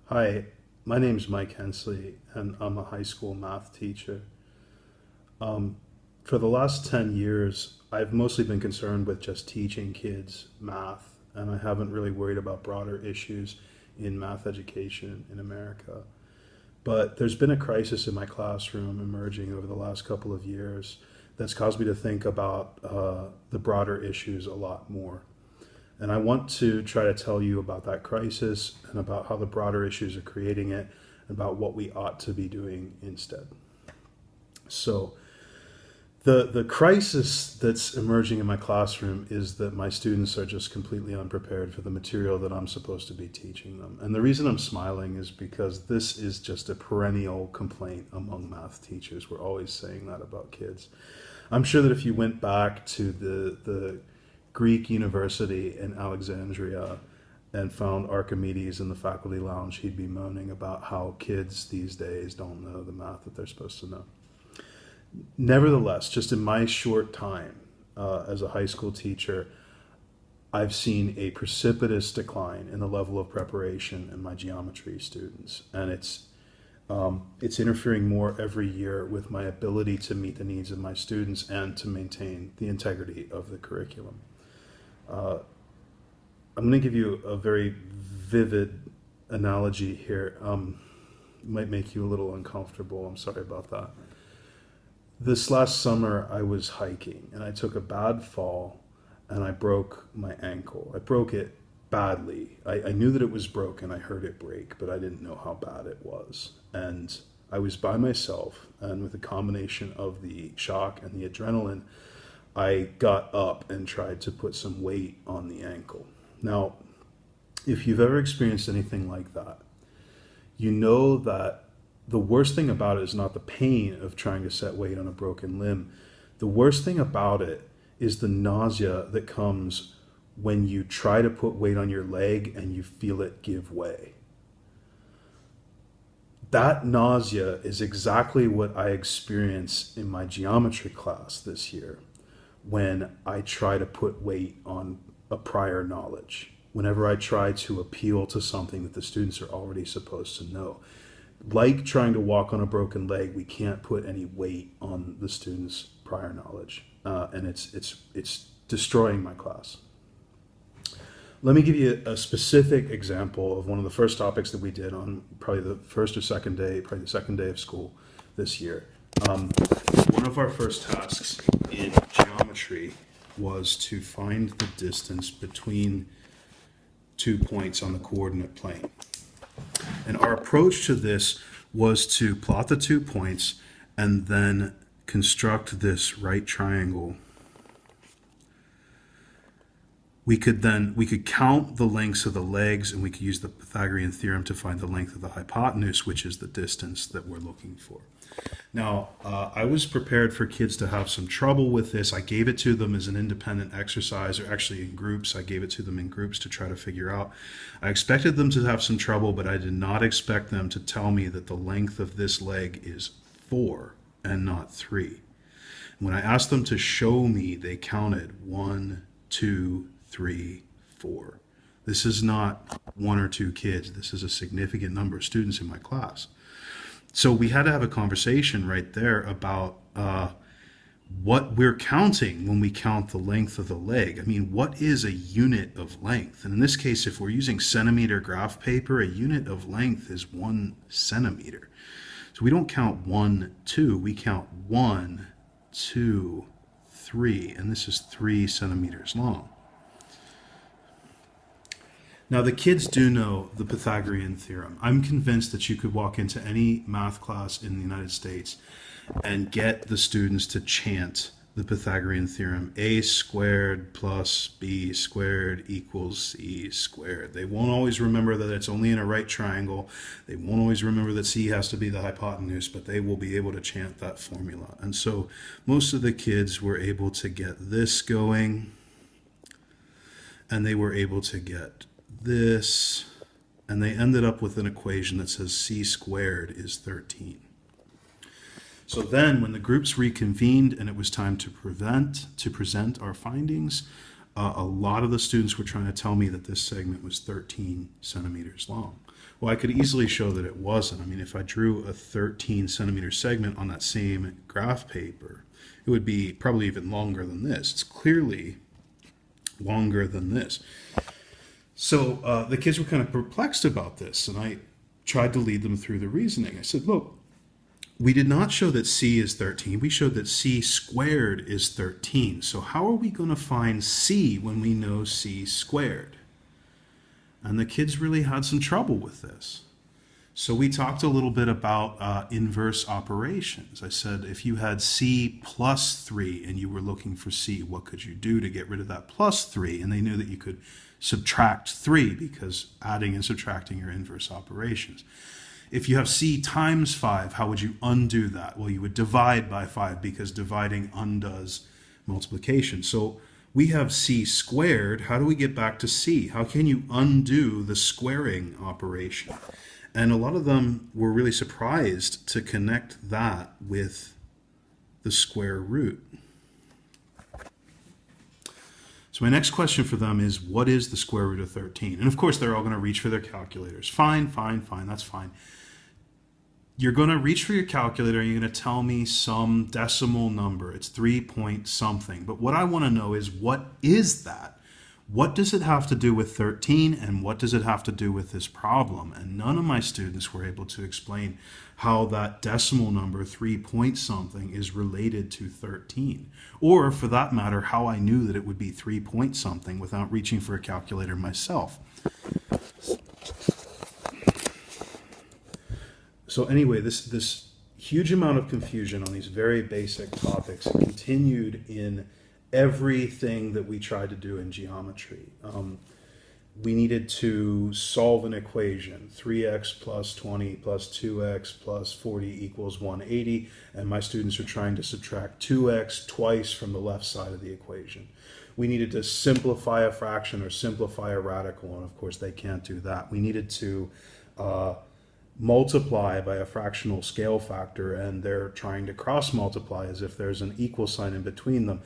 Hi, my name's Mike Hensley, and I'm a high school math teacher. For the last 10 years, I've mostly been concerned with just teaching kids math, and I haven't really worried about broader issues in math education in America. But there's been a crisis in my classroom emerging over the last couple of years that's caused me to think about the broader issues a lot more. And I want to try to tell you about that crisis and about how the broader issues are creating it and about what we ought to be doing instead. So, the crisis that's emerging in my classroom is that my students are just completely unprepared for the material that I'm supposed to be teaching them. And the reason I'm smiling is because this is just a perennial complaint among math teachers. We're always saying that about kids. I'm sure that if you went back to the Greek university in Alexandria and found Archimedes in the faculty lounge, he'd be moaning about how kids these days don't know the math that they're supposed to know. Nevertheless, just in my short time as a high school teacher, I've seen a precipitous decline in the level of preparation in my geometry students, and it's interfering more every year with my ability to meet the needs of my students and to maintain the integrity of the curriculum. I'm going to give you a very vivid analogy here. It might make you a little uncomfortable. I'm sorry about that. This last summer, I was hiking and I took a bad fall and I broke my ankle. I broke it badly. I knew that it was broken. I heard it break, but I didn't know how bad it was. And I was by myself, and with a combination of the shock and the adrenaline, I got up and tried to put some weight on the ankle. Now, if you've ever experienced anything like that, you know that the worst thing about it is not the pain of trying to set weight on a broken limb. The worst thing about it is the nausea that comes when you try to put weight on your leg and you feel it give way. That nausea is exactly what I experienced in my geometry class this year when I try to put weight on a prior knowledge, whenever I try to appeal to something that the students are already supposed to know. Like trying to walk on a broken leg, we can't put any weight on the students' prior knowledge, and it's destroying my class. Let me give you a specific example of one of the first topics that we did on probably the first or second day, probably the second day of school this year. One of our first tasks in geometry was to find the distance between 2 points on the coordinate plane. And our approach to this was to plot the 2 points and then construct this right triangle. We could count the lengths of the legs, and we could use the Pythagorean theorem to find the length of the hypotenuse, which is the distance that we're looking for. Now, I was prepared for kids to have some trouble with this. I gave it to them as an independent exercise, or actually in groups. I gave it to them in groups to try to figure out. I expected them to have some trouble, but I did not expect them to tell me that the length of this leg is 4 and not 3. When I asked them to show me, they counted 1, 2, 3, 4. This is not one or two kids. This is a significant number of students in my class. So we had to have a conversation right there about what we're counting when we count the length of the leg. I mean, what is a unit of length? And in this case, if we're using centimeter graph paper, a unit of length is 1 centimeter. So we don't count 1, 2. We count 1, 2, 3. And this is 3 centimeters long. Now, the kids do know the Pythagorean theorem. I'm convinced that you could walk into any math class in the United States and get the students to chant the Pythagorean theorem: a squared plus b squared equals c squared. They won't always remember that it's only in a right triangle. They won't always remember that c has to be the hypotenuse, but they will be able to chant that formula. And so most of the kids were able to get this going, and they were able to get this, and they ended up with an equation that says c squared is 13. So then when the groups reconvened and it was time to present our findings, a lot of the students were trying to tell me that this segment was 13 centimeters long. Well, I could easily show that it wasn't. I mean, if I drew a 13 centimeter segment on that same graph paper, it would be probably even longer than this. It's clearly longer than this. So the kids were kind of perplexed about this, and I tried to lead them through the reasoning. I said, look, we did not show that c is 13. We showed that c squared is 13. So how are we going to find c when we know c squared? And the kids really had some trouble with this. So we talked a little bit about inverse operations. I said, if you had c plus 3 and you were looking for c, what could you do to get rid of that plus 3? And they knew that you could subtract 3 because adding and subtracting are inverse operations. If you have c times 5, how would you undo that? Well, you would divide by 5 because dividing undoes multiplication. So we have c squared. How do we get back to c? How can you undo the squaring operation? And a lot of them were really surprised to connect that with the square root. So my next question for them is, what is the square root of 13? And of course, they're all going to reach for their calculators. Fine, fine, fine, that's fine. You're going to reach for your calculator and you're going to tell me some decimal number. It's 3 point something. But what I want to know is, what is that? What does it have to do with 13 and what does it have to do with this problem? And none of my students were able to explain how that decimal number 3 point something is related to 13. Or for that matter, how I knew that it would be 3 point something without reaching for a calculator myself. So anyway, this huge amount of confusion on these very basic topics continued in everything that we tried to do in geometry. We needed to solve an equation, 3x plus 20 plus 2x plus 40 equals 180, and my students are trying to subtract 2x twice from the left side of the equation. We needed to simplify a fraction or simplify a radical, and of course they can't do that. We needed to multiply by a fractional scale factor, and they're trying to cross multiply as if there's an equal sign in between them.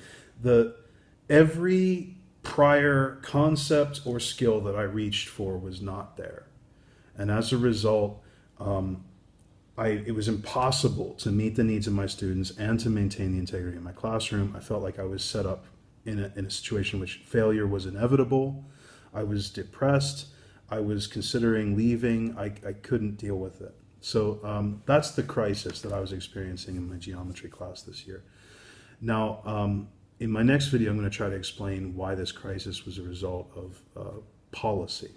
Every prior concept or skill that I reached for was not there, and as a result it was impossible to meet the needs of my students and to maintain the integrity of my classroom. I felt like I was set up in a situation in which failure was inevitable. I was depressed. I was considering leaving. I couldn't deal with it. So that's the crisis that I was experiencing in my geometry class this year. Now, in my next video, I'm going to try to explain why this crisis was a result of policy.